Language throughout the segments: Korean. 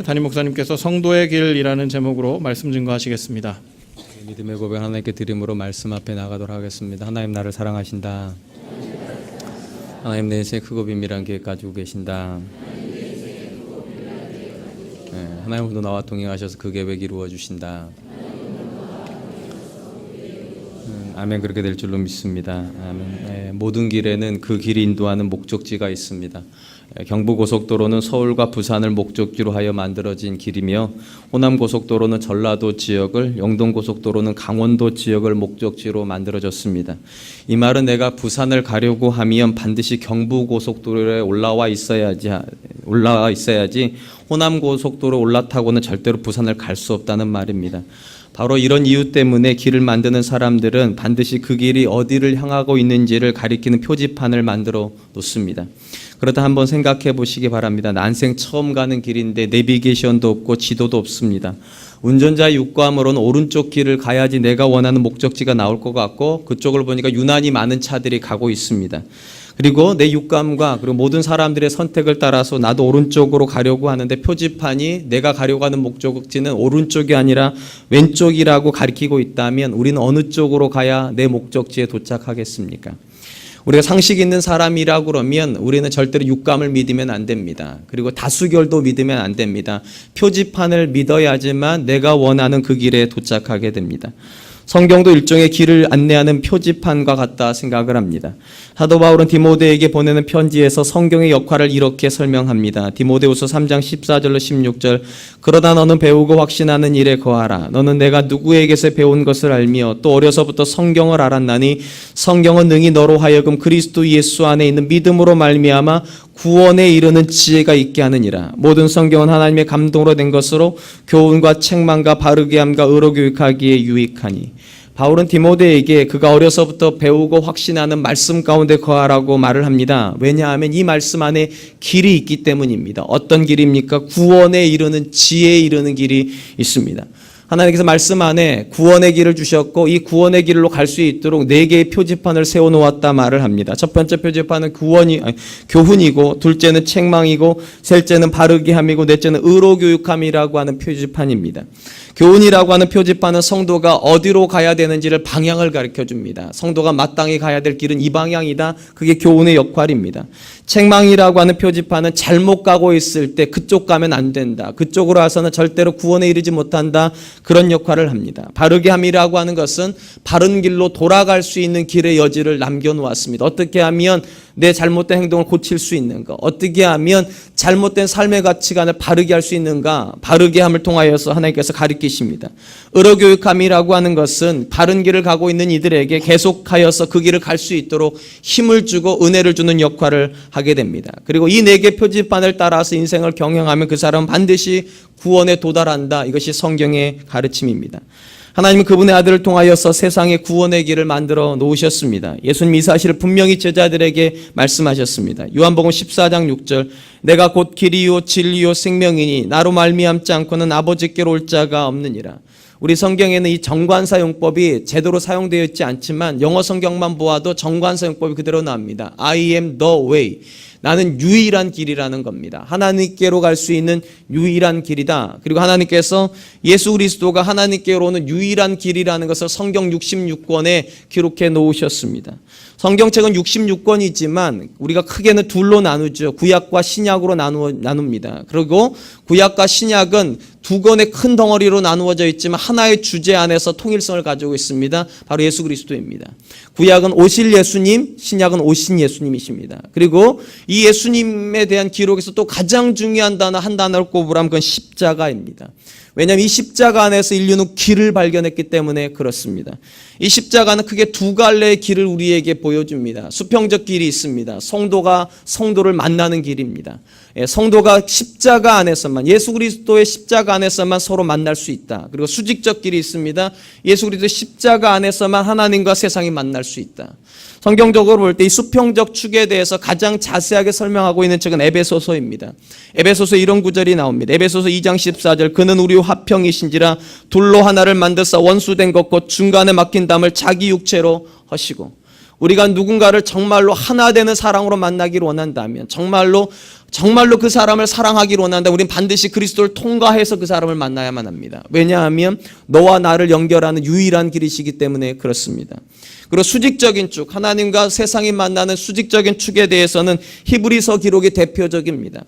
담임 목사님께서 성도의 길이라는 제목으로 말씀 증거하시겠습니다. 믿음의 고백 하나님께 드림으로 말씀 앞에 나가도록 하겠습니다. 하나님 나를 사랑하신다. 하나님 내 인생의 크고 비밀한 계획 가지고 계신다. 하나님 오늘도 나와 동행하셔서 그 계획 이루어 주신다. 아멘. 그렇게 될 줄로 믿습니다. 아멘. 모든 길에는 그 길이 인도하는 목적지가 있습니다. 경부고속도로는 서울과 부산을 목적지로 하여 만들어진 길이며, 호남고속도로는 전라도 지역을, 영동고속도로는 강원도 지역을 목적지로 만들어졌습니다. 이 말은 내가 부산을 가려고 하면 반드시 경부고속도로에 올라와 있어야지 호남고속도로 올라타고는 절대로 부산을 갈 수 없다는 말입니다. 바로 이런 이유 때문에 길을 만드는 사람들은 반드시 그 길이 어디를 향하고 있는지를 가리키는 표지판을 만들어 놓습니다. 그렇다 한번 생각해 보시기 바랍니다. 난생 처음 가는 길인데 내비게이션도 없고 지도도 없습니다. 운전자의 육감으로는 오른쪽 길을 가야지 내가 원하는 목적지가 나올 것 같고, 그쪽을 보니까 유난히 많은 차들이 가고 있습니다. 그리고 내 육감과 그리고 모든 사람들의 선택을 따라서 나도 오른쪽으로 가려고 하는데, 표지판이 내가 가려고 하는 목적지는 오른쪽이 아니라 왼쪽이라고 가리키고 있다면 우리는 어느 쪽으로 가야 내 목적지에 도착하겠습니까? 우리가 상식 있는 사람이라고 그러면 우리는 절대로 육감을 믿으면 안 됩니다. 그리고 다수결도 믿으면 안 됩니다. 표지판을 믿어야지만 내가 원하는 그 길에 도착하게 됩니다. 성경도 일종의 길을 안내하는 표지판과 같다 생각을 합니다. 사도 바울은 디모데에게 보내는 편지에서 성경의 역할을 이렇게 설명합니다. 디모데후서 3장 14절로 16절. 그러나 너는 배우고 확신하는 일에 거하라. 너는 내가 누구에게서 배운 것을 알며 또 어려서부터 성경을 알았나니 성경은 능히 너로 하여금 그리스도 예수 안에 있는 믿음으로 말미암아 구원에 이르는 지혜가 있게 하느니라. 모든 성경은 하나님의 감동으로 된 것으로 교훈과 책망과 바르게 함과 의로 교육하기에 유익하니. 바울은 디모데에게 그가 어려서부터 배우고 확신하는 말씀 가운데 거하라고 말을 합니다. 왜냐하면 이 말씀 안에 길이 있기 때문입니다. 어떤 길입니까? 구원에 이르는, 지혜에 이르는 길이 있습니다. 하나님께서 말씀 안에 구원의 길을 주셨고, 이 구원의 길로 갈 수 있도록 4개의 표지판을 세워놓았다 말을 합니다. 첫 번째 표지판은 교훈이고, 둘째는 책망이고, 셋째는 바르게 함이고, 넷째는 의로 교육함이라고 하는 표지판입니다. 교훈이라고 하는 표지판은 성도가 어디로 가야 되는지를 방향을 가르쳐 줍니다. 성도가 마땅히 가야 될 길은 이 방향이다. 그게 교훈의 역할입니다. 책망이라고 하는 표지판은 잘못 가고 있을 때 그쪽 가면 안 된다, 그쪽으로 와서는 절대로 구원에 이르지 못한다, 그런 역할을 합니다. 바르게 함이라고 하는 것은 바른 길로 돌아갈 수 있는 길의 여지를 남겨놓았습니다. 어떻게 하면 내 잘못된 행동을 고칠 수 있는가, 어떻게 하면 잘못된 삶의 가치관을 바르게 할 수 있는가, 바르게 함을 통하여서 하나님께서 가르치십니다. 의로 교육함이라고 하는 것은 바른 길을 가고 있는 이들에게 계속하여서 그 길을 갈 수 있도록 힘을 주고 은혜를 주는 역할을 하게 됩니다. 그리고 이 4개 표지판을 따라서 인생을 경영하면 그 사람은 반드시 구원에 도달한다. 이것이 성경의 가르침입니다. 하나님은 그분의 아들을 통하여서 세상에 구원의 길을 만들어 놓으셨습니다. 예수님 이 사실을 분명히 제자들에게 말씀하셨습니다. 요한복음 14장 6절. 내가 곧 길이요 진리요 생명이니 나로 말미암지 않고는 아버지께로 올 자가 없느니라. 우리 성경에는 이 정관사용법이 제대로 사용되어 있지 않지만 영어 성경만 보아도 정관사용법이 그대로 나옵니다. I am the way. 나는 유일한 길이라는 겁니다. 하나님께로 갈 수 있는 유일한 길이다. 그리고 하나님께서 예수 그리스도가 하나님께로 오는 유일한 길이라는 것을 성경 66권에 기록해 놓으셨습니다. 성경책은 66권이지만 우리가 크게는 둘로 나누죠. 구약과 신약으로 나눕니다. 그리고 구약과 신약은 2권의 큰 덩어리로 나누어져 있지만 하나의 주제 안에서 통일성을 가지고 있습니다. 바로 예수 그리스도입니다. 구약은 오실 예수님, 신약은 오신 예수님이십니다. 그리고 이 예수님에 대한 기록에서 또 가장 중요한 단어 한 단어를 꼽으라면 그건 십자가입니다. 왜냐하면 이 십자가 안에서 인류는 길을 발견했기 때문에 그렇습니다. 이 십자가는 크게 2갈래의 길을 우리에게 보여줍니다. 수평적 길이 있습니다. 성도가 성도를 만나는 길입니다. 성도가 십자가 안에서만, 예수 그리스도의 십자가 안에서만 서로 만날 수 있다. 그리고 수직적 길이 있습니다. 예수 그리스도의 십자가 안에서만 하나님과 세상이 만날 수 있다. 성경적으로 볼 때 이 수평적 축에 대해서 가장 자세하게 설명하고 있는 책은 에베소서입니다. 에베소서 이런 구절이 나옵니다. 에베소서 2장 14절. 그는 우리 화평이신지라 둘로 하나를 만드사 원수된 것 곧 중간에 막힌 담을 자기 육체로 허시고. 우리가 누군가를 정말로 하나 되는 사랑으로 만나기를 원한다면, 정말로 그 사람을 사랑하기를 원한다면 우리는 반드시 그리스도를 통과해서 그 사람을 만나야만 합니다. 왜냐하면 너와 나를 연결하는 유일한 길이시기 때문에 그렇습니다. 그리고 수직적인 축, 하나님과 세상이 만나는 수직적인 축에 대해서는 히브리서 기록이 대표적입니다.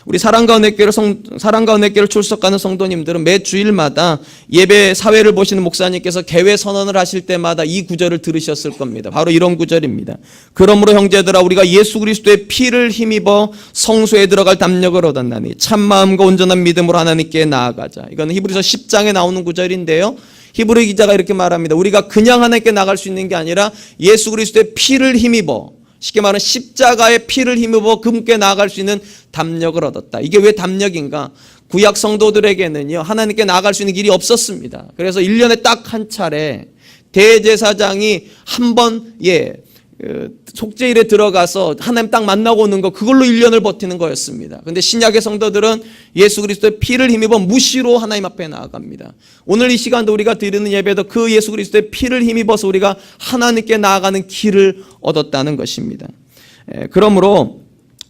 우리 사랑과 은혜교회를 출석하는 성도님들은 매 주일마다 예배 사회를 보시는 목사님께서 개회 선언을 하실 때마다 이 구절을 들으셨을 겁니다. 바로 이런 구절입니다. 그러므로 형제들아 우리가 예수 그리스도의 피를 힘입어 성소에 들어갈 담력을 얻었나니 참 마음과 온전한 믿음으로 하나님께 나아가자. 이건 히브리서 10장에 나오는 구절인데요. 히브리 기자가 이렇게 말합니다. 우리가 그냥 하나님께 나갈 수 있는 게 아니라 예수 그리스도의 피를 힘입어, 쉽게 말하면 십자가의 피를 힘입어 그분께 나아갈 수 있는 담력을 얻었다. 이게 왜 담력인가? 구약 성도들에게는요, 하나님께 나아갈 수 있는 길이 없었습니다. 그래서 1년에 딱 한 차례 대제사장이 한 번 속죄일에 들어가서 하나님 딱 만나고 오는 거, 그걸로 1년을 버티는 거였습니다. 근데 신약의 성도들은 예수 그리스도의 피를 힘입어 무시로 하나님 앞에 나아갑니다. 오늘 이 시간도 우리가 드리는 예배도 그 예수 그리스도의 피를 힘입어서 우리가 하나님께 나아가는 길을 얻었다는 것입니다. 그러므로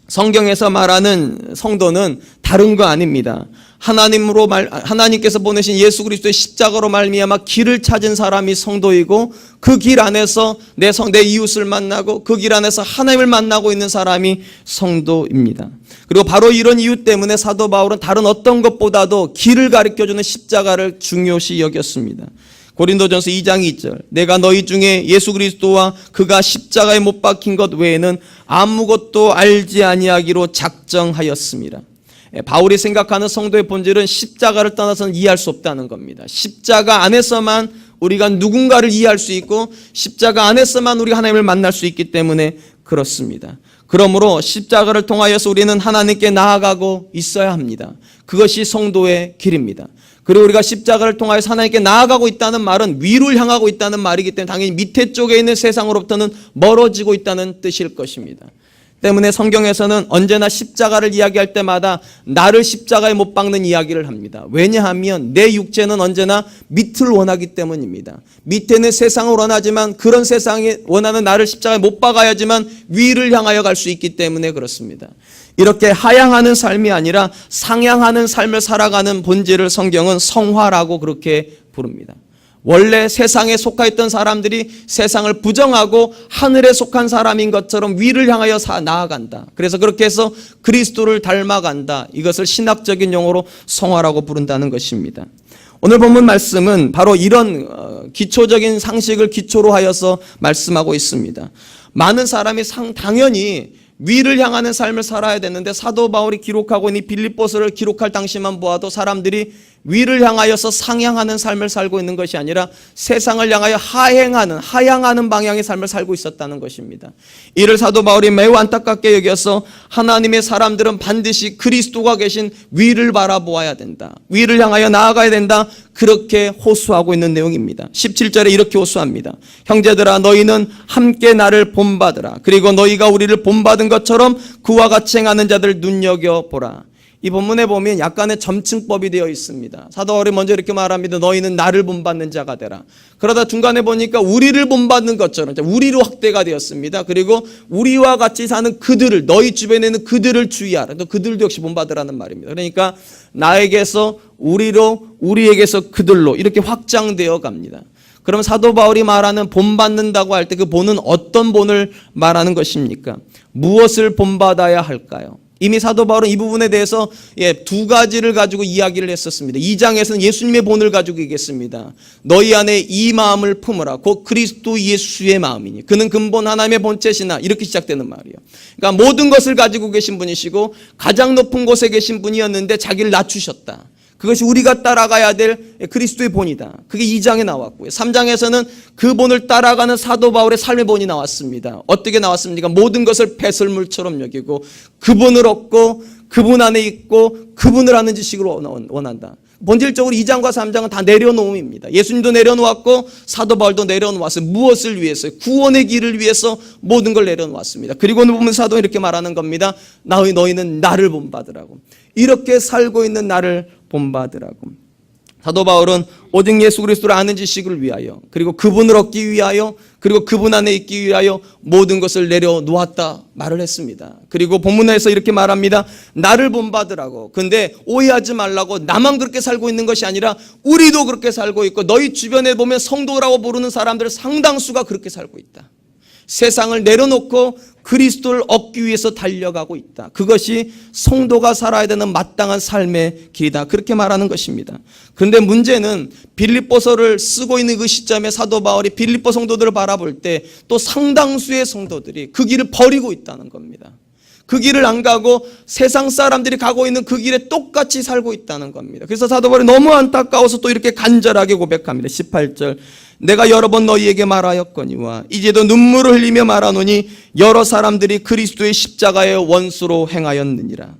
성경에서 말하는 성도는 다른 거 아닙니다. 하나님께서 보내신 예수 그리스도의 십자가로 말미암아 길을 찾은 사람이 성도이고, 그 길 안에서 내 이웃을 만나고 그 길 안에서 하나님을 만나고 있는 사람이 성도입니다. 그리고 바로 이런 이유 때문에 사도 바울은 다른 어떤 것보다도 길을 가르쳐주는 십자가를 중요시 여겼습니다. 고린도전서 2장 2절, 내가 너희 중에 예수 그리스도와 그가 십자가에 못 박힌 것 외에는 아무것도 알지 아니하기로 작정하였습니다. 바울이 생각하는 성도의 본질은 십자가를 떠나서는 이해할 수 없다는 겁니다. 십자가 안에서만 우리가 누군가를 이해할 수 있고, 십자가 안에서만 우리가 하나님을 만날 수 있기 때문에 그렇습니다. 그러므로 십자가를 통하여서 우리는 하나님께 나아가고 있어야 합니다. 그것이 성도의 길입니다. 그리고 우리가 십자가를 통하여서 하나님께 나아가고 있다는 말은 위를 향하고 있다는 말이기 때문에 당연히 밑에 쪽에 있는 세상으로부터는 멀어지고 있다는 뜻일 것입니다. 때문에 성경에서는 언제나 십자가를 이야기할 때마다 나를 십자가에 못 박는 이야기를 합니다. 왜냐하면 내 육체는 언제나 밑을 원하기 때문입니다. 밑에는 세상을 원하지만 그런 세상이 원하는 나를 십자가에 못 박아야지만 위를 향하여 갈 수 있기 때문에 그렇습니다. 이렇게 하향하는 삶이 아니라 상향하는 삶을 살아가는 본질을 성경은 성화라고 그렇게 부릅니다. 원래 세상에 속하였던 사람들이 세상을 부정하고 하늘에 속한 사람인 것처럼 위를 향하여 나아간다. 그래서 그렇게 해서 그리스도를 닮아간다. 이것을 신학적인 용어로 성화라고 부른다는 것입니다. 오늘 본문 말씀은 바로 이런 기초적인 상식을 기초로 하여서 말씀하고 있습니다. 많은 사람이 당연히 위를 향하는 삶을 살아야 되는데, 사도 바울이 기록하고 있는 빌립보서를 기록할 당시만 보아도 사람들이 위를 향하여서 상향하는 삶을 살고 있는 것이 아니라 세상을 향하여 하향하는 방향의 삶을 살고 있었다는 것입니다. 이를 사도 바울이 매우 안타깝게 여겨서 하나님의 사람들은 반드시 그리스도가 계신 위를 바라보아야 된다, 위를 향하여 나아가야 된다, 그렇게 호소하고 있는 내용입니다. 17절에 이렇게 호소합니다. 형제들아 너희는 함께 나를 본받으라. 그리고 너희가 우리를 본받은 것처럼 그와 같이 행하는 자들 눈여겨보라. 이 본문에 보면 약간의 점층법이 되어 있습니다. 사도 바울이 먼저 이렇게 말합니다. 너희는 나를 본받는 자가 되라. 그러다 중간에 보니까 우리를 본받는 것처럼 우리로 확대가 되었습니다. 그리고 우리와 같이 사는 그들을, 너희 주변에 있는 그들을 주의하라. 또 그들도 역시 본받으라는 말입니다. 그러니까 나에게서 우리로, 우리에게서 그들로 이렇게 확장되어 갑니다. 그럼 사도 바울이 말하는 본받는다고 할 때 그 본은 어떤 본을 말하는 것입니까? 무엇을 본받아야 할까요? 이미 사도 바울은 이 부분에 대해서 두 가지를 가지고 이야기를 했었습니다. 2장에서는 예수님의 본을 가지고 얘기했습니다. 너희 안에 이 마음을 품으라. 곧 그리스도 예수의 마음이니 그는 근본 하나님의 본체시나, 이렇게 시작되는 말이에요. 그러니까 모든 것을 가지고 계신 분이시고 가장 높은 곳에 계신 분이었는데 자기를 낮추셨다. 그것이 우리가 따라가야 될 그리스도의 본이다. 그게 2장에 나왔고요. 3장에서는 그 본을 따라가는 사도 바울의 삶의 본이 나왔습니다. 어떻게 나왔습니까? 모든 것을 배설물처럼 여기고 그분을 얻고 그분 안에 있고 그분을 아는 지식으로 원한다. 본질적으로 2장과 3장은 다 내려놓음입니다. 예수님도 내려놓았고 사도 바울도 내려놓았어요. 무엇을 위해서요? 구원의 길을 위해서 모든 걸 내려놓았습니다. 그리고 보면 사도는 이렇게 말하는 겁니다. 너희는 나를 본받으라고. 이렇게 살고 있는 나를 본받으라고. 사도 바울은 오직 예수 그리스도를 아는 지식을 위하여, 그리고 그분을 얻기 위하여, 그리고 그분 안에 있기 위하여 모든 것을 내려놓았다 말을 했습니다. 그리고 본문에서 이렇게 말합니다. 나를 본받으라고. 근데 오해하지 말라고, 나만 그렇게 살고 있는 것이 아니라 우리도 그렇게 살고 있고, 너희 주변에 보면 성도라고 부르는 사람들 상당수가 그렇게 살고 있다. 세상을 내려놓고 그리스도를 얻기 위해서 달려가고 있다. 그것이 성도가 살아야 되는 마땅한 삶의 길이다. 그렇게 말하는 것입니다. 그런데 문제는 빌립보서를 쓰고 있는 그 시점에 사도 바울이 빌립보 성도들을 바라볼 때 또 상당수의 성도들이 그 길을 버리고 있다는 겁니다. 그 길을 안 가고 세상 사람들이 가고 있는 그 길에 똑같이 살고 있다는 겁니다. 그래서 사도 바울이 너무 안타까워서 또 이렇게 간절하게 고백합니다. 18절. 내가 여러 번 너희에게 말하였거니와 이제도 눈물을 흘리며 말하노니 여러 사람들이 그리스도의 십자가의 원수로 행하였느니라.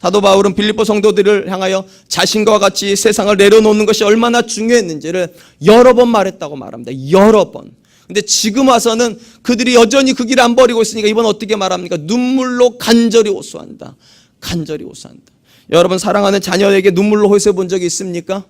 사도 바울은 빌립보 성도들을 향하여 자신과 같이 세상을 내려놓는 것이 얼마나 중요했는지를 여러 번 말했다고 말합니다. 여러 번. 근데 지금 와서는 그들이 여전히 그 길을 안 버리고 있으니까 이번 어떻게 말합니까? 눈물로 간절히 호소한다. 간절히 호소한다. 여러분, 사랑하는 자녀에게 눈물로 호소해 본 적이 있습니까?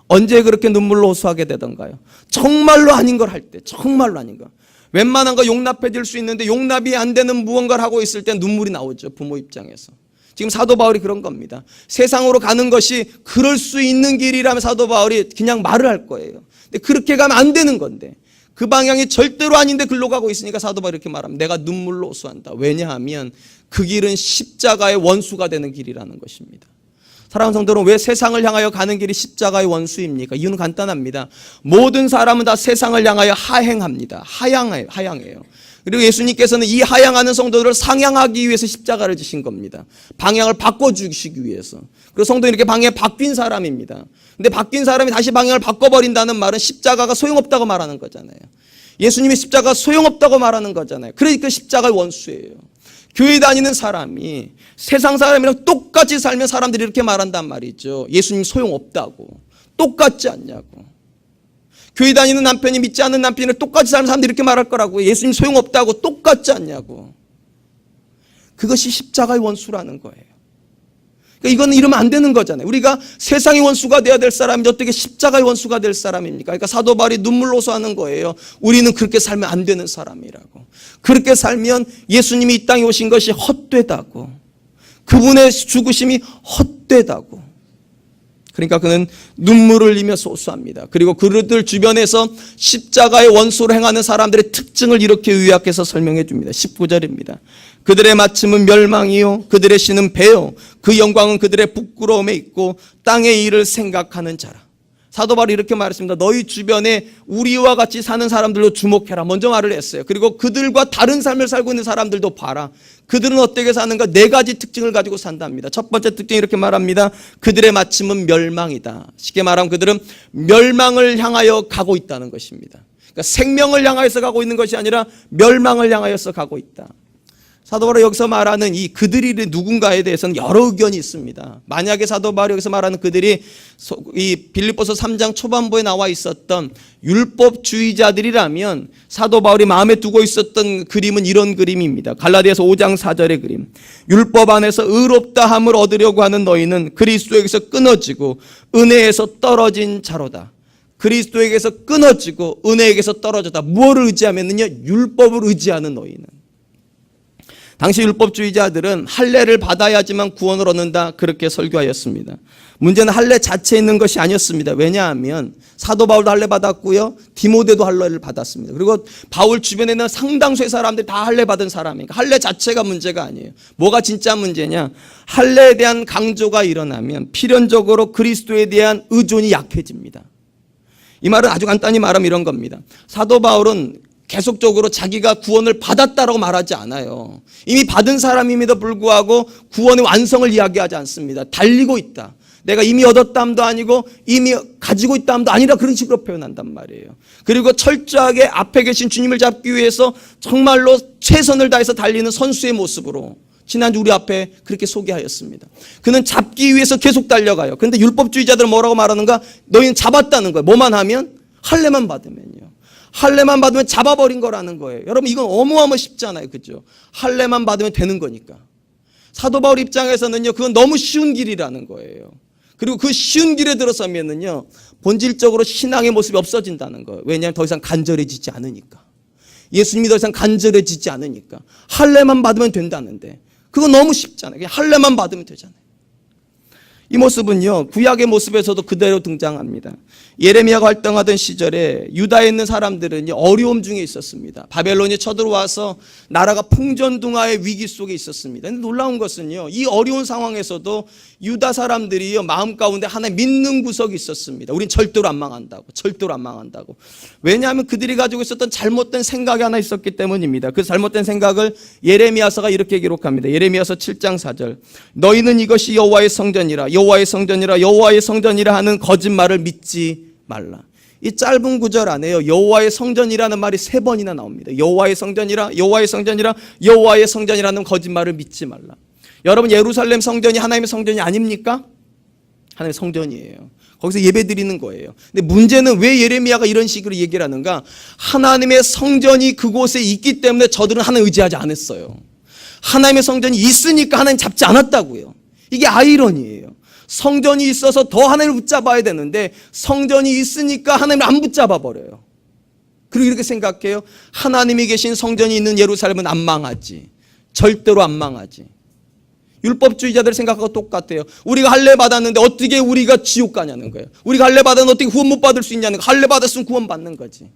언제 그렇게 눈물로 호소하게 되던가요? 정말로 아닌 걸 할 때, 정말로 아닌 거. 웬만한 거 용납해 줄 수 있는데 용납이 안 되는 무언가를 하고 있을 때 눈물이 나오죠. 부모 입장에서. 지금 사도 바울이 그런 겁니다. 세상으로 가는 것이 그럴 수 있는 길이라면 사도 바울이 그냥 말을 할 거예요. 근데 그렇게 가면 안 되는 건데 그 방향이 절대로 아닌데 글로 가고 있으니까 사도 바울이 이렇게 말합니다. 내가 눈물로 호소한다. 왜냐하면 그 길은 십자가의 원수가 되는 길이라는 것입니다. 사랑하는 성도는 왜 세상을 향하여 가는 길이 십자가의 원수입니까? 이유는 간단합니다. 모든 사람은 다 세상을 향하여 하행합니다. 하향해요. 그리고 예수님께서는 이 하향하는 성도들을 상향하기 위해서 십자가를 지신 겁니다. 방향을 바꿔주시기 위해서. 그리고 성도는 이렇게 방향이 바뀐 사람입니다. 근데 바뀐 사람이 다시 방향을 바꿔버린다는 말은 십자가가 소용없다고 말하는 거잖아요. 예수님이 십자가가 소용없다고 말하는 거잖아요. 그러니까 십자가의 원수예요. 교회 다니는 사람이 세상 사람이랑 똑같이 살면 사람들이 이렇게 말한단 말이죠. 예수님 소용없다고. 똑같지 않냐고. 교회 다니는 남편이 믿지 않는 남편을 똑같이 사는 사람들이 이렇게 말할 거라고. 예수님 소용없다고. 똑같지 않냐고. 그것이 십자가의 원수라는 거예요. 그러니까 이거는 이러면 안 되는 거잖아요. 우리가 세상의 원수가 되어야 될 사람인지 어떻게 십자가의 원수가 될 사람입니까? 그러니까 사도 바울이 눈물로 호소하는 거예요. 우리는 그렇게 살면 안 되는 사람이라고. 그렇게 살면 예수님이 이 땅에 오신 것이 헛되다고. 그분의 죽으심이 헛되다고. 그러니까 그는 눈물을 흘리며 호소합니다. 그리고 그들 주변에서 십자가의 원수로 행하는 사람들의 특징을 이렇게 요약해서 설명해 줍니다. 19절입니다. 그들의 마침은 멸망이요 그들의 신은 배요 그 영광은 그들의 부끄러움에 있고 땅의 일을 생각하는 자라. 사도 바울이 이렇게 말했습니다. 너희 주변에 우리와 같이 사는 사람들로 주목해라. 먼저 말을 했어요. 그리고 그들과 다른 삶을 살고 있는 사람들도 봐라. 그들은 어떻게 사는가? 네 가지 특징을 가지고 산답니다. 첫 번째 특징이 이렇게 말합니다. 그들의 마침은 멸망이다. 쉽게 말하면 그들은 멸망을 향하여 가고 있다는 것입니다. 그러니까 생명을 향하여서 가고 있는 것이 아니라 멸망을 향하여서 가고 있다. 사도 바울이 여기서 말하는 이 그들이 누군가에 대해서는 여러 의견이 있습니다. 만약에 사도 바울이 여기서 말하는 그들이 이 빌립보서 3장 초반부에 나와 있었던 율법주의자들이라면 사도 바울이 마음에 두고 있었던 그림은 이런 그림입니다. 갈라디아서 5장 4절의 그림. 율법 안에서 의롭다함을 얻으려고 하는 너희는 그리스도에게서 끊어지고 은혜에서 떨어진 자로다. 그리스도에게서 끊어지고 은혜에게서 떨어졌다. 무엇을 의지하면요? 율법을 의지하는 너희는. 당시 율법주의자들은 할례를 받아야지만 구원을 얻는다 그렇게 설교하였습니다. 문제는 할례 자체에 있는 것이 아니었습니다. 왜냐하면 사도 바울도 할례 받았고요. 디모데도 할례를 받았습니다. 그리고 바울 주변에 있는 상당수의 사람들이 다 할례 받은 사람이니까 할례 자체가 문제가 아니에요. 뭐가 진짜 문제냐? 할례에 대한 강조가 일어나면 필연적으로 그리스도에 대한 의존이 약해집니다. 이 말은 아주 간단히 말하면 이런 겁니다. 사도 바울은 계속적으로 자기가 구원을 받았다라고 말하지 않아요. 이미 받은 사람임에도 불구하고 구원의 완성을 이야기하지 않습니다. 달리고 있다. 내가 이미 얻었다함도 아니고 이미 가지고 있다함도 아니라 그런 식으로 표현한단 말이에요. 그리고 철저하게 앞에 계신 주님을 잡기 위해서 정말로 최선을 다해서 달리는 선수의 모습으로 지난주 우리 앞에 그렇게 소개하였습니다. 그는 잡기 위해서 계속 달려가요. 그런데 율법주의자들은 뭐라고 말하는가? 너희는 잡았다는 거예요. 뭐만 하면? 할례만 받으면요. 할례만 받으면 잡아버린 거라는 거예요. 여러분 이건 어마어마 쉽잖아요. 그죠? 할례만 받으면 되는 거니까. 사도 바울 입장에서는요. 그건 너무 쉬운 길이라는 거예요. 그리고 그 쉬운 길에 들어서면은요, 본질적으로 신앙의 모습이 없어진다는 거예요. 왜냐하면 더 이상 간절해지지 않으니까. 예수님이 더 이상 간절해지지 않으니까. 할례만 받으면 된다는데 그거 너무 쉽잖아요. 그냥 할례만 받으면 되잖아요. 이 모습은요, 구약의 모습에서도 그대로 등장합니다. 예레미야가 활동하던 시절에 유다에 있는 사람들은 어려움 중에 있었습니다. 바벨론이 쳐들어와서 나라가 풍전등화의 위기 속에 있었습니다. 근데 놀라운 것은요, 이 어려운 상황에서도 유다 사람들이 마음 가운데 하나의 믿는 구석이 있었습니다. 우린 절대로 안 망한다고. 절대로 안 망한다고. 왜냐하면 그들이 가지고 있었던 잘못된 생각이 하나 있었기 때문입니다. 그 잘못된 생각을 예레미야서가 이렇게 기록합니다. 예레미야서 7장 4절. 너희는 이것이 여호와의 성전이라 여호와의 성전이라 여호와의 성전이라 하는 거짓말을 믿지 말라. 이 짧은 구절 안에요, 여호와의 성전이라는 말이 3번이나 나옵니다. 여호와의 성전이라 여호와의 성전이라 여호와의 성전이라는 거짓말을 믿지 말라. 여러분, 예루살렘 성전이 하나님의 성전이 아닙니까? 하나님의 성전이에요. 거기서 예배 드리는 거예요. 근데 문제는 왜 예레미야가 이런 식으로 얘기를 하는가? 하나님의 성전이 그곳에 있기 때문에 저들은 하나님 의지하지 않았어요. 하나님의 성전이 있으니까 하나님 잡지 않았다고요. 이게 아이러니예요. 성전이 있어서 더 하나님을 붙잡아야 되는데 성전이 있으니까 하나님을 안 붙잡아 버려요. 그리고 이렇게 생각해요. 하나님이 계신 성전이 있는 예루살렘은 안 망하지. 절대로 안 망하지. 율법주의자들 생각하고 똑같아요. 우리가 할례 받았는데 어떻게 우리가 지옥 가냐는 거예요. 우리가 할례 받았는데 어떻게 구원 못 받을 수 있냐는 거예요. 할례 받았으면 구원 받는 거지.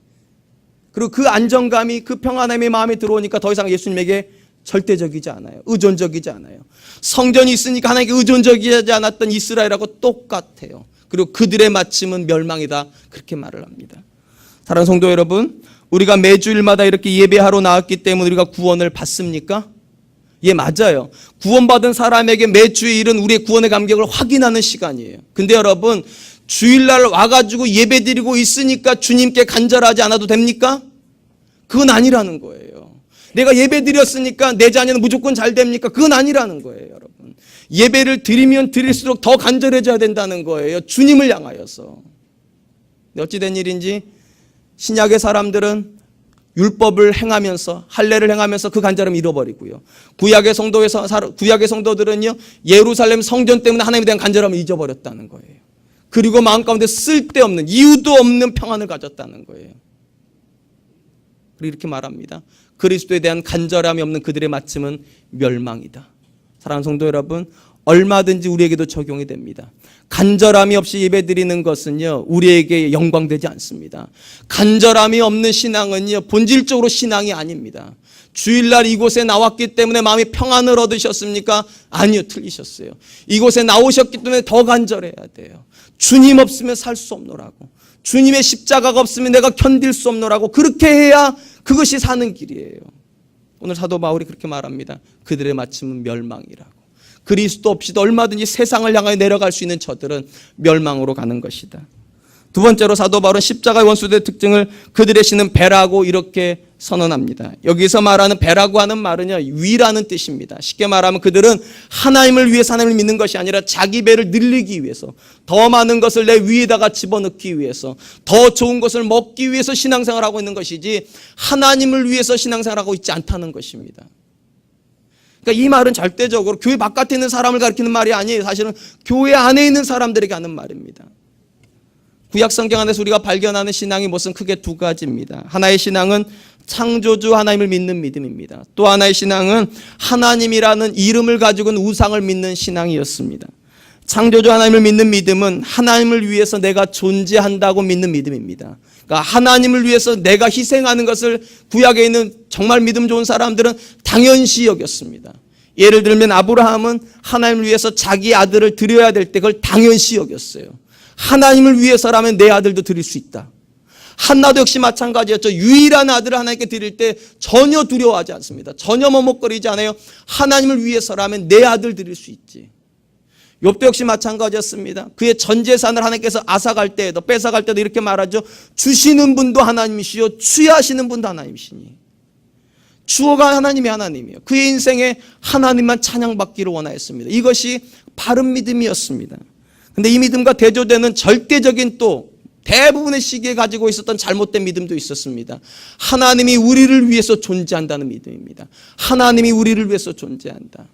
그리고 그 안정감이, 그 평안함의 마음에 들어오니까 더 이상 예수님에게 절대적이지 않아요. 의존적이지 않아요. 성전이 있으니까 하나님께 의존적이지 않았던 이스라엘하고 똑같아요. 그리고 그들의 마침은 멸망이다. 그렇게 말을 합니다. 사랑하는 성도 여러분, 우리가 매주일마다 이렇게 예배하러 나왔기 때문에 우리가 구원을 받습니까? 예, 맞아요. 구원받은 사람에게 매주일은 우리의 구원의 감격을 확인하는 시간이에요. 근데 여러분, 주일날 와가지고 예배드리고 있으니까 주님께 간절하지 않아도 됩니까? 그건 아니라는 거예요. 내가 예배드렸으니까 내 자녀는 무조건 잘 됩니까? 그건 아니라는 거예요, 여러분. 예배를 드리면 드릴수록 더 간절해져야 된다는 거예요. 주님을 향하여서. 어찌된 일인지 신약의 사람들은 율법을 행하면서, 할례를 행하면서 그 간절함을 잃어버리고요. 구약의 성도들은요, 예루살렘 성전 때문에 하나님에 대한 간절함을 잊어버렸다는 거예요. 그리고 마음 가운데 쓸데없는, 이유도 없는 평안을 가졌다는 거예요. 그리고 이렇게 말합니다. 그리스도에 대한 간절함이 없는 그들의 마침은 멸망이다. 사랑하는 성도 여러분, 얼마든지 우리에게도 적용이 됩니다. 간절함이 없이 예배드리는 것은요, 우리에게 영광되지 않습니다. 간절함이 없는 신앙은요, 본질적으로 신앙이 아닙니다. 주일날 이곳에 나왔기 때문에 마음이 평안을 얻으셨습니까? 아니요, 틀리셨어요. 이곳에 나오셨기 때문에 더 간절해야 돼요. 주님 없으면 살 수 없노라고. 주님의 십자가가 없으면 내가 견딜 수 없노라고. 그렇게 해야 그것이 사는 길이에요. 오늘 사도 바울이 그렇게 말합니다. 그들의 마침은 멸망이라고. 그리스도 없이도 얼마든지 세상을 향하여 내려갈 수 있는 저들은 멸망으로 가는 것이다. 두 번째로 사도 바울은 십자가의 원수들의 특징을 그들의 신은 배라고 이렇게 선언합니다. 여기서 말하는 배라고 하는 말은요, 위라는 뜻입니다. 쉽게 말하면 그들은 하나님을 위해서 하나님을 믿는 것이 아니라 자기 배를 늘리기 위해서, 더 많은 것을 내 위에다가 집어넣기 위해서, 더 좋은 것을 먹기 위해서 신앙생활을 하고 있는 것이지 하나님을 위해서 신앙생활을 하고 있지 않다는 것입니다. 그러니까 이 말은 절대적으로 교회 바깥에 있는 사람을 가리키는 말이 아니에요. 사실은 교회 안에 있는 사람들에게 하는 말입니다. 구약 성경 안에서 우리가 발견하는 신앙의 모습은 크게 두 가지입니다. 하나의 신앙은 창조주 하나님을 믿는 믿음입니다. 또 하나의 신앙은 하나님이라는 이름을 가지고 있는 우상을 믿는 신앙이었습니다. 창조주 하나님을 믿는 믿음은 하나님을 위해서 내가 존재한다고 믿는 믿음입니다. 그러니까 하나님을 위해서 내가 희생하는 것을 구약에 있는 정말 믿음 좋은 사람들은 당연시 여겼습니다. 예를 들면 아브라함은 하나님을 위해서 자기 아들을 드려야 될 때 그걸 당연시 여겼어요. 하나님을 위해서라면 내 아들도 드릴 수 있다. 한나도 역시 마찬가지였죠. 유일한 아들을 하나님께 드릴 때 전혀 두려워하지 않습니다. 전혀 머뭇거리지 않아요. 하나님을 위해서라면 내 아들 드릴 수 있지. 욥도 역시 마찬가지였습니다. 그의 전 재산을 하나님께서 앗아갈 때에도, 뺏어갈 때도 이렇게 말하죠. 주시는 분도 하나님이시요 취하시는 분도 하나님이시니. 주어가 하나님이 하나님이에요. 그의 인생에 하나님만 찬양받기를 원하였습니다. 이것이 바른 믿음이었습니다. 근데 이 믿음과 대조되는 절대적인 또 대부분의 시기에 가지고 있었던 잘못된 믿음도 있었습니다. 하나님이 우리를 위해서 존재한다는 믿음입니다. 하나님이 우리를 위해서 존재한다.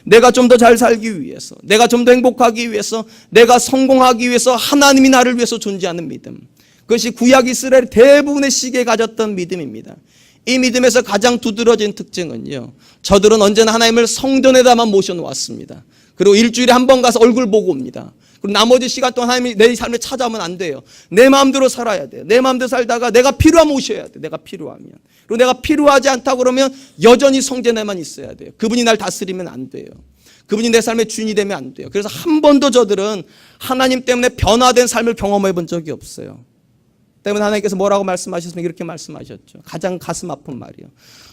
내가 좀 더 잘 살기 위해서, 내가 좀 더 행복하기 위해서, 내가 성공하기 위해서 하나님이 나를 위해서 존재하는 믿음. 그것이 구약 이스라엘 대부분의 시기에 가졌던 믿음입니다. 이 믿음에서 가장 두드러진 특징은요, 저들은 언제나 하나님을 성전에다만 모셔놓았습니다. 그리고 일주일에 한 번 가서 얼굴 보고 옵니다. 그리고 나머지 시간 동안 하나님이 내 삶을 찾아오면 안 돼요. 내 마음대로 살아야 돼요. 내 마음대로 살다가 내가 필요하면 오셔야 돼요. 내가 필요하면. 그리고 내가 필요하지 않다고 그러면 여전히 성전에만 있어야 돼요. 그분이 날 다스리면 안 돼요. 그분이 내 삶의 주인이 되면 안 돼요. 그래서 한 번도 저들은 하나님 때문에 변화된 삶을 경험해 본 적이 없어요. 때문에 하나님께서 뭐라고 말씀하셨으면 이렇게 말씀하셨죠. 가장 가슴 아픈 말이요.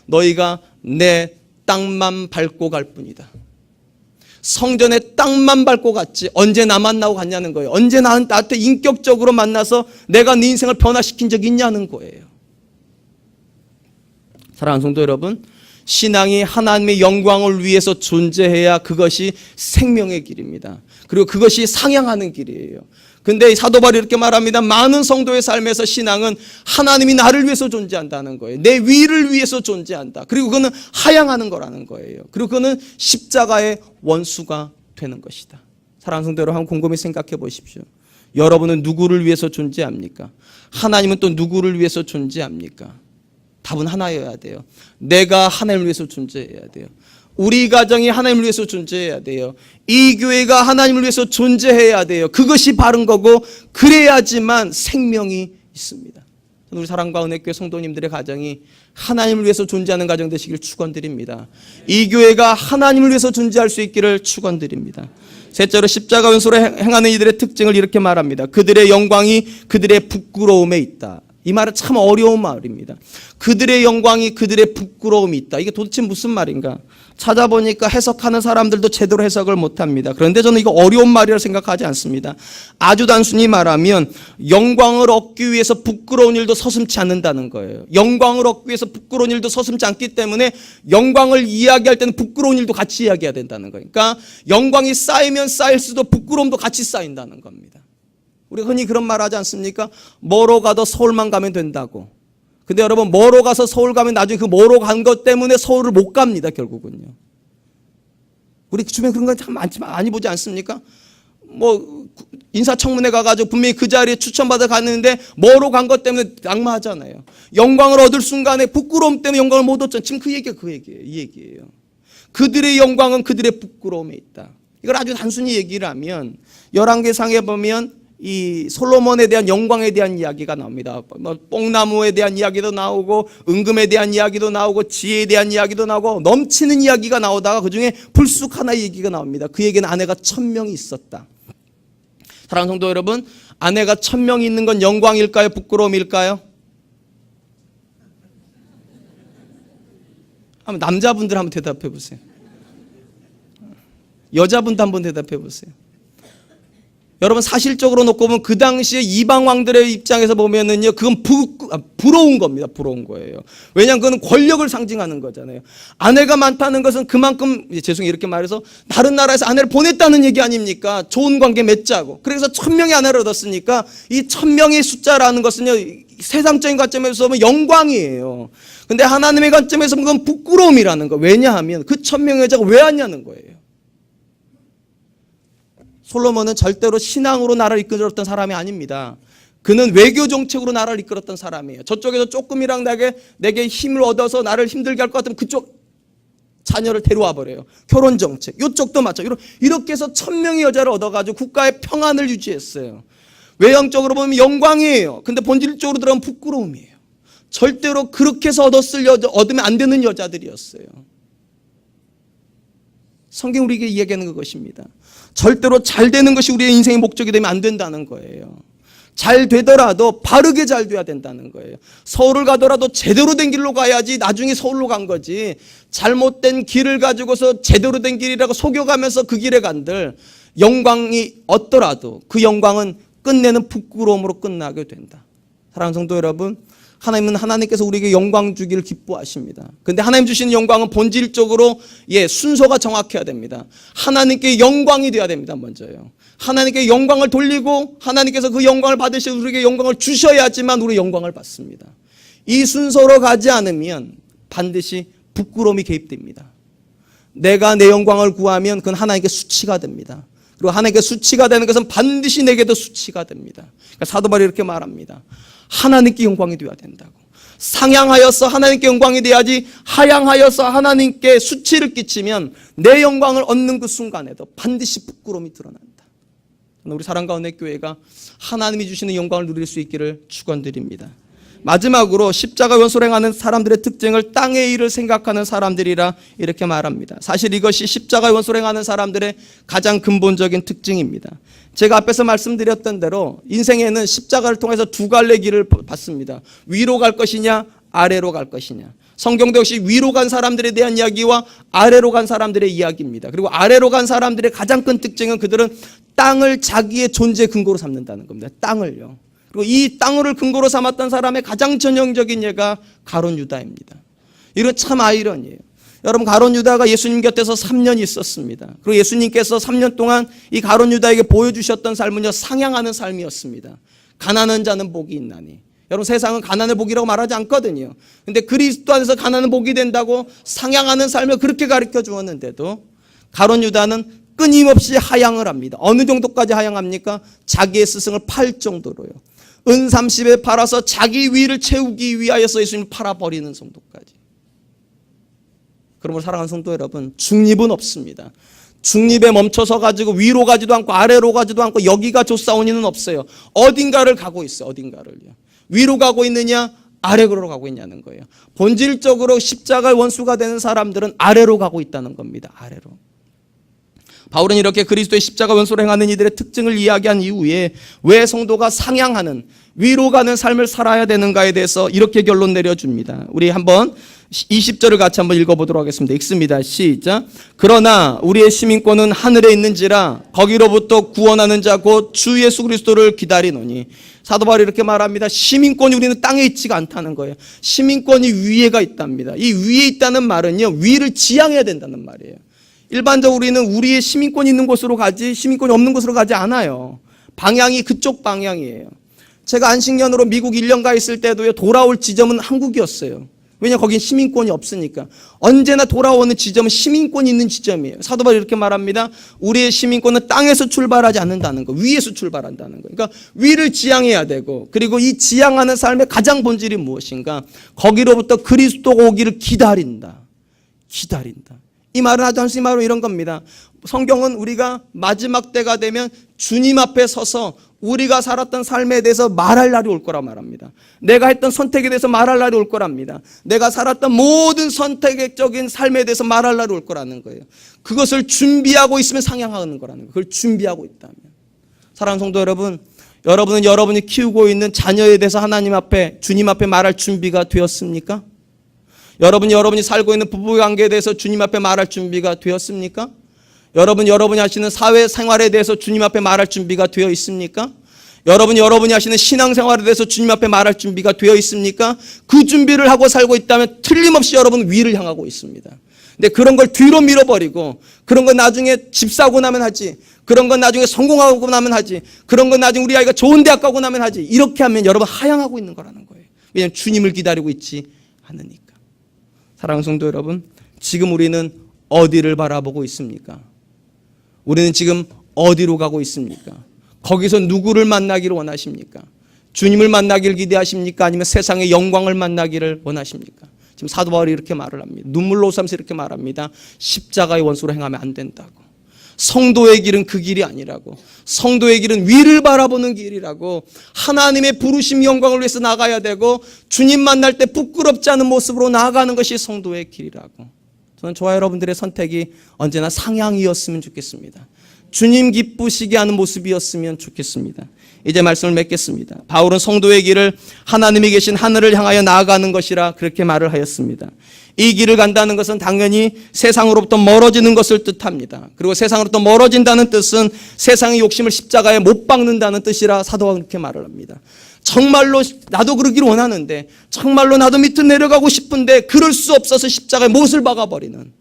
너희가 내 땅만 밟고 갈 뿐이다. 성전의 땅만 밟고 갔지 언제 나 만나고 갔냐는 거예요. 언제 나한테 인격적으로 만나서 내가 네 인생을 변화시킨 적이 있냐는 거예요. 사랑하는 성도 여러분, 신앙이 하나님의 영광을 위해서 존재해야 그것이 생명의 길입니다. 그리고 그것이 상향하는 길이에요. 근데 사도 바울이 이렇게 말합니다. 많은 성도의 삶에서 신앙은 하나님이 나를 위해서 존재한다는 거예요. 내 위를 위해서 존재한다. 그리고 그거는 하향하는 거라는 거예요. 그리고 그거는 십자가의 원수가 되는 것이다. 사랑하는 성도 여러분, 한번 곰곰이 생각해 보십시오. 여러분은 누구를 위해서 존재합니까? 하나님은 또 누구를 위해서 존재합니까? 답은 하나여야 돼요. 내가 하나님을 위해서 존재해야 돼요. 우리 가정이 하나님을 위해서 존재해야 돼요. 이 교회가 하나님을 위해서 존재해야 돼요. 그것이 바른 거고 그래야지만 생명이 있습니다. 우리 사랑과 은혜교회 성도님들의 가정이 하나님을 위해서 존재하는 가정 되시길 축원드립니다. 이 교회가 하나님을 위해서 존재할 수 있기를 축원드립니다. 셋째로 십자가 원수로 행하는 이들의 특징을 이렇게 말합니다. 그들의 영광이 그들의 부끄러움에 있다. 이 말은 참 어려운 말입니다. 그들의 영광이 그들의 부끄러움이 있다. 이게 도대체 무슨 말인가? 찾아보니까 해석하는 사람들도 제대로 해석을 못합니다. 그런데 저는 이거 어려운 말이라고 생각하지 않습니다. 아주 단순히 말하면 영광을 얻기 위해서 부끄러운 일도 서슴지 않는다는 거예요. 영광을 얻기 위해서 부끄러운 일도 서슴지 않기 때문에 영광을 이야기할 때는 부끄러운 일도 같이 이야기해야 된다는 거예요. 그러니까 영광이 쌓이면 쌓일수록 부끄러움도 같이 쌓인다는 겁니다. 우리가 흔히 그런 말 하지 않습니까? 뭐로 가도 서울만 가면 된다고. 근데 여러분, 뭐로 가서 서울 가면 나중에 그 뭐로 간 것 때문에 서울을 못 갑니다, 결국은요. 우리 주변에 그런 거 참 많이 보지 않습니까? 뭐 인사청문회 가가지고 분명히 그 자리에 추천받아 갔는데 뭐로 간 것 때문에 낙마하잖아요. 영광을 얻을 순간에 부끄러움 때문에 영광을 못 얻잖아요. 지금 그 얘기예요. 이 얘기예요. 그들의 영광은 그들의 부끄러움에 있다. 이걸 아주 단순히 얘기를 하면 열왕기상에 보면 이 솔로몬에 대한 영광에 대한 이야기가 나옵니다. 뭐 뽕나무에 대한 이야기도 나오고 은금에 대한 이야기도 나오고 지혜에 대한 이야기도 나오고 넘치는 이야기가 나오다가 그중에 불쑥 하나의 얘기가 나옵니다. 그 얘기는 아내가 1000명이 있었다. 사랑하는 성도 여러분, 아내가 1000명이 있는 건 영광일까요? 부끄러움일까요? 한번 남자분들 한번 대답해 보세요. 여자분도 한번 대답해 보세요. 여러분, 사실적으로 놓고 보면 그 당시에 이방 왕들의 입장에서 보면은요, 그건 부러운 겁니다. 부러운 거예요. 왜냐하면 그건 권력을 상징하는 거잖아요. 아내가 많다는 것은 그만큼, 죄송해요, 이렇게 말해서 다른 나라에서 아내를 보냈다는 얘기 아닙니까? 좋은 관계 맺자고. 그래서 1000명의 아내를 얻었으니까 이 1000명의 숫자라는 것은요, 세상적인 관점에서 보면 영광이에요. 근데 하나님의 관점에서 보면 그건 부끄러움이라는 거예요. 왜냐하면 그 1000명의 여자가 왜 왔냐는 거예요. 솔로몬은 절대로 신앙으로 나라를 이끌었던 사람이 아닙니다. 그는 외교 정책으로 나라를 이끌었던 사람이에요. 저쪽에서 조금이랑 내게 힘을 얻어서 나를 힘들게 할 것 같으면 그쪽 자녀를 데려와 버려요. 결혼 정책. 이쪽도 마찬 이렇게 해서 1000명의 여자를 얻어가지고 국가의 평안을 유지했어요. 외형적으로 보면 영광이에요. 근데 본질적으로 들어가면 부끄러움이에요. 절대로 그렇게 해서 얻으면 안 되는 여자들이었어요. 성경 우리에게 이야기하는 그것입니다. 절대로 잘 되는 것이 우리의 인생의 목적이 되면 안 된다는 거예요. 잘 되더라도 바르게 잘 돼야 된다는 거예요. 서울을 가더라도 제대로 된 길로 가야지 나중에 서울로 간 거지. 잘못된 길을 가지고서 제대로 된 길이라고 속여가면서 그 길에 간들 영광이 얻더라도 그 영광은 끝내는 부끄러움으로 끝나게 된다. 사랑하는 성도 여러분, 하나님은 하나님께서 우리에게 영광 주기를 기뻐하십니다. 근데 하나님 주시는 영광은 본질적으로 순서가 정확해야 됩니다. 하나님께 영광이 돼야 됩니다. 먼저요. 하나님께 영광을 돌리고 하나님께서 그 영광을 받으시고 우리에게 영광을 주셔야지만 우리 영광을 받습니다. 이 순서로 가지 않으면 반드시 부끄러움이 개입됩니다. 내가 내 영광을 구하면 그건 하나님께 수치가 됩니다. 그리고 하나님께 수치가 되는 것은 반드시 내게도 수치가 됩니다. 그러니까 사도 바울이 이렇게 말합니다. 하나님께 영광이 되어야 된다고. 상향하여서 하나님께 영광이 돼야지 하향하여서 하나님께 수치를 끼치면 내 영광을 얻는 그 순간에도 반드시 부끄러움이 드러난다. 우리 사랑과 은혜 교회가 하나님이 주시는 영광을 누릴 수 있기를 축원드립니다. 마지막으로 십자가 연소를 행하는 사람들의 특징을 땅의 일을 생각하는 사람들이라 이렇게 말합니다. 사실 이것이 십자가 연소를 행하는 사람들의 가장 근본적인 특징입니다. 제가 앞에서 말씀드렸던 대로 인생에는 십자가를 통해서 두 갈래 길을 받습니다. 위로 갈 것이냐 아래로 갈 것이냐. 성경도 역시 위로 간 사람들에 대한 이야기와 아래로 간 사람들의 이야기입니다. 그리고 아래로 간 사람들의 가장 큰 특징은 그들은 땅을 자기의 존재 근거로 삼는다는 겁니다. 땅을요. 그리고 이 땅을 근거로 삼았던 사람의 가장 전형적인 예가 가룟 유다입니다. 이건 참 아이러니예요. 여러분, 가룟 유다가 예수님 곁에서 3년 있었습니다. 그리고 예수님께서 3년 동안 이 가룟 유다에게 보여주셨던 삶은요, 상향하는 삶이었습니다. 가난한 자는 복이 있나니. 여러분, 세상은 가난의 복이라고 말하지 않거든요. 근데 그리스도 안에서 가난은 복이 된다고 상향하는 삶을 그렇게 가르쳐 주었는데도 가룟 유다는 끊임없이 하향을 합니다. 어느 정도까지 하향합니까? 자기의 스승을 팔 정도로요. 은 30에 팔아서 자기 위를 채우기 위하여서 예수님을 팔아버리는 정도까지. 그러므로 사랑하는 성도 여러분, 중립은 없습니다. 중립에 멈춰서 가지고 위로 가지도 않고 아래로 가지도 않고 여기가 좋사오니는 없어요. 어딘가를 가고 있어요. 어딘가를요. 위로 가고 있느냐 아래로 가고 있냐는 거예요. 본질적으로 십자가의 원수가 되는 사람들은 아래로 가고 있다는 겁니다. 아래로. 바울은 이렇게 그리스도의 십자가 원수를 행하는 이들의 특징을 이야기한 이후에 왜 성도가 상향하는 위로 가는 삶을 살아야 되는가에 대해서 이렇게 결론 내려줍니다. 우리 한번 20절을 같이 한번 읽어보도록 하겠습니다. 읽습니다. 시작. 그러나 우리의 시민권은 하늘에 있는지라 거기로부터 구원하는 자 곧 주 예수 그리스도를 기다리노니. 사도 바울이 이렇게 말합니다. 시민권이 우리는 땅에 있지가 않다는 거예요. 시민권이 위에가 있답니다. 이 위에 있다는 말은요, 위를 지향해야 된다는 말이에요. 일반적으로 우리는 우리의 시민권이 있는 곳으로 가지 시민권이 없는 곳으로 가지 않아요. 방향이 그쪽 방향이에요. 제가 안식년으로 미국 1년 가 있을 때도요, 돌아올 지점은 한국이었어요. 왜냐, 거긴 시민권이 없으니까. 언제나 돌아오는 지점은 시민권이 있는 지점이에요. 사도 바울이 이렇게 말합니다. 우리의 시민권은 땅에서 출발하지 않는다는 거, 위에서 출발한다는 거. 그러니까 위를 지향해야 되고, 그리고 이 지향하는 삶의 가장 본질이 무엇인가? 거기로부터 그리스도가 오기를 기다린다. 기다린다. 이 말은 아주 단순히 말로 이런 겁니다. 성경은 우리가 마지막 때가 되면 주님 앞에 서서 우리가 살았던 삶에 대해서 말할 날이 올 거라 말합니다. 내가 했던 선택에 대해서 말할 날이 올 거랍니다. 내가 살았던 모든 선택적인 삶에 대해서 말할 날이 올 거라는 거예요. 그것을 준비하고 있으면 상향하는 거라는 거예요. 그걸 준비하고 있다면. 사랑하는 성도 여러분, 여러분은 여러분이 키우고 있는 자녀에 대해서 하나님 앞에, 주님 앞에 말할 준비가 되었습니까? 여러분이 살고 있는 부부관계에 대해서 주님 앞에 말할 준비가 되었습니까? 여러분이 하시는 사회생활에 대해서 주님 앞에 말할 준비가 되어 있습니까? 여러분이 하시는 신앙생활에 대해서 주님 앞에 말할 준비가 되어 있습니까? 그 준비를 하고 살고 있다면 틀림없이 여러분은 위를 향하고 있습니다. 근데 그런 걸 뒤로 밀어버리고, 그런 건 나중에 집 사고 나면 하지, 그런 건 나중에 성공하고 나면 하지, 그런 건 나중에 우리 아이가 좋은 대학 가고 나면 하지, 이렇게 하면 여러분 하향하고 있는 거라는 거예요. 왜냐하면 주님을 기다리고 있지 않으니까. 사랑하는 성도 여러분, 지금 우리는 어디를 바라보고 있습니까? 우리는 지금 어디로 가고 있습니까? 거기서 누구를 만나기를 원하십니까? 주님을 만나기를 기대하십니까? 아니면 세상의 영광을 만나기를 원하십니까? 지금 사도 바울이 이렇게 말을 합니다. 눈물로 웃으면서 이렇게 말합니다. 십자가의 원수로 행하면 안 된다고. 성도의 길은 그 길이 아니라고. 성도의 길은 위를 바라보는 길이라고. 하나님의 부르심 영광을 위해서 나가야 되고, 주님 만날 때 부끄럽지 않은 모습으로 나아가는 것이 성도의 길이라고. 저는 저와 여러분들의 선택이 언제나 상향이었으면 좋겠습니다. 주님 기쁘시게 하는 모습이었으면 좋겠습니다. 이제 말씀을 맺겠습니다. 바울은 성도의 길을 하나님이 계신 하늘을 향하여 나아가는 것이라 그렇게 말을 하였습니다. 이 길을 간다는 것은 당연히 세상으로부터 멀어지는 것을 뜻합니다. 그리고 세상으로부터 멀어진다는 뜻은 세상의 욕심을 십자가에 못 박는다는 뜻이라 사도가 그렇게 말을 합니다. 정말로 나도 그러기를 원하는데, 정말로 나도 밑으로 내려가고 싶은데 그럴 수 없어서 십자가에 못을 박아버리는,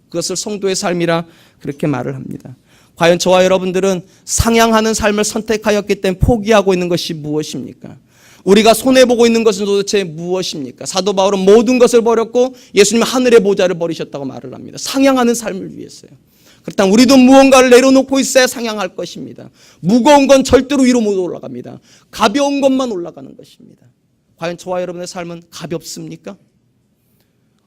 그것을 성도의 삶이라 그렇게 말을 합니다. 과연 저와 여러분들은 상향하는 삶을 선택하였기 때문에 포기하고 있는 것이 무엇입니까? 우리가 손해보고 있는 것은 도대체 무엇입니까? 사도 바울은 모든 것을 버렸고 예수님 하늘의 보좌를 버리셨다고 말을 합니다. 상향하는 삶을 위해서요. 그렇다면 우리도 무언가를 내려놓고 있어야 상향할 것입니다. 무거운 건 절대로 위로 못 올라갑니다. 가벼운 것만 올라가는 것입니다. 과연 저와 여러분의 삶은 가볍습니까?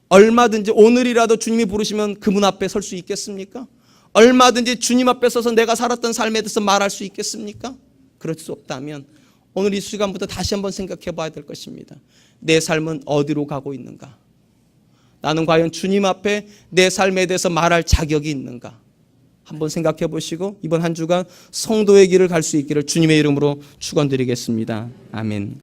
얼마든지 오늘이라도 주님이 부르시면 그 문 앞에 설 수 있겠습니까? 얼마든지 주님 앞에 서서 내가 살았던 삶에 대해서 말할 수 있겠습니까? 그럴 수 없다면 오늘 이 시간부터 다시 한번 생각해 봐야 될 것입니다. 내 삶은 어디로 가고 있는가? 나는 과연 주님 앞에 내 삶에 대해서 말할 자격이 있는가? 한번 생각해 보시고 이번 한 주간 성도의 길을 갈 수 있기를 주님의 이름으로 축원드리겠습니다. 아멘.